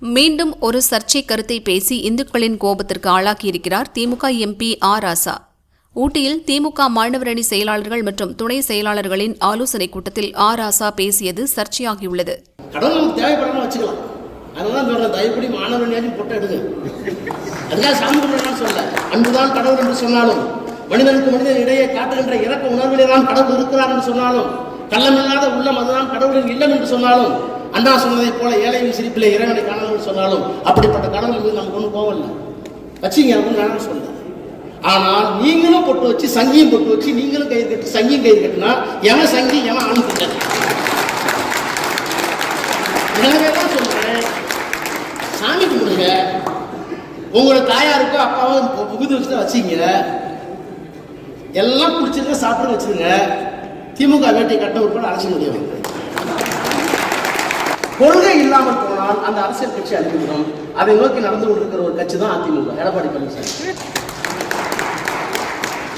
மீண்டும் ஒரு சர்ச்சை கருத்தை பேசி இந்துக்களின் கோபத்திற்கு ஆளாக்கியிருக்கிறார் திமுக எம்பி ஆர் ராசா. ஊட்டியில் திமுக மாணவர் அணி செயலாளர்கள் மற்றும் துணை செயலாளர்களின் ஆலோசனைக் கூட்டத்தில் ஆர் ராசா பேசியது சர்ச்சையாகியுள்ளது. கடவுள் தேவைப்படாம வச்சுக்கலாம். அதனால சொல்ற தயவுப்படி மாணவர் அணியாச்சும் போட்டோ எடுங்க. அதுக்காக சாமி கும்பிடலாம் சொல்ல. அன்புதான் கடவுள் என்று சொன்னாலும், மனிதனுக்கு மனிதன் இடையே காட்டுகின்ற இறக்க உணர்விலே தான் கடவுள் இருக்கிறார் என்று சொன்னாலும், கள்ளமில்லாத உள்ளம் அதுதான் கடவுளின் இல்லம் என்று சொன்னாலும், அண்ணா சொன்னதை போல ஏழையின் சிரிப்பிலே இறைவனை காணலாம் சொன்னாலும், அப்படிப்பட்ட கடவுள் மீது நமக்கு ஒன்றும் கோவம் இல்லை. வச்சுங்க, எனக்கு நான் சொல்ல. ஆனால் நீங்களும் பொட்டு வச்சு சங்கியும் பொட்டு வச்சு நீங்களும் கயிறு கட்டு சங்கியும் கயிறு கட்டுனா எவன் சங்கி எவன் ஆண் கட்ட. எனவே தான் சொல்றேன், சாமி கும்பிடுங்க. உங்களோட தாயாருக்கோ அப்பாவோ புகுதி வச்சுதான் வச்சுங்க. எல்லாம் குடிச்சிருக்க சாப்பிட்டு வச்சிருங்க. திமுக வேட்டை கட்ட உட்பட அரசு முடியும். கொள்கை இல்லாமல் போனால் அந்த அரசியல் கட்சி அழிந்துவிடும். அதை நோக்கி நடந்து கொண்டிருக்கிற ஒரு கட்சி தான் அதிமுக, எடப்பாடி பழனிசாமி.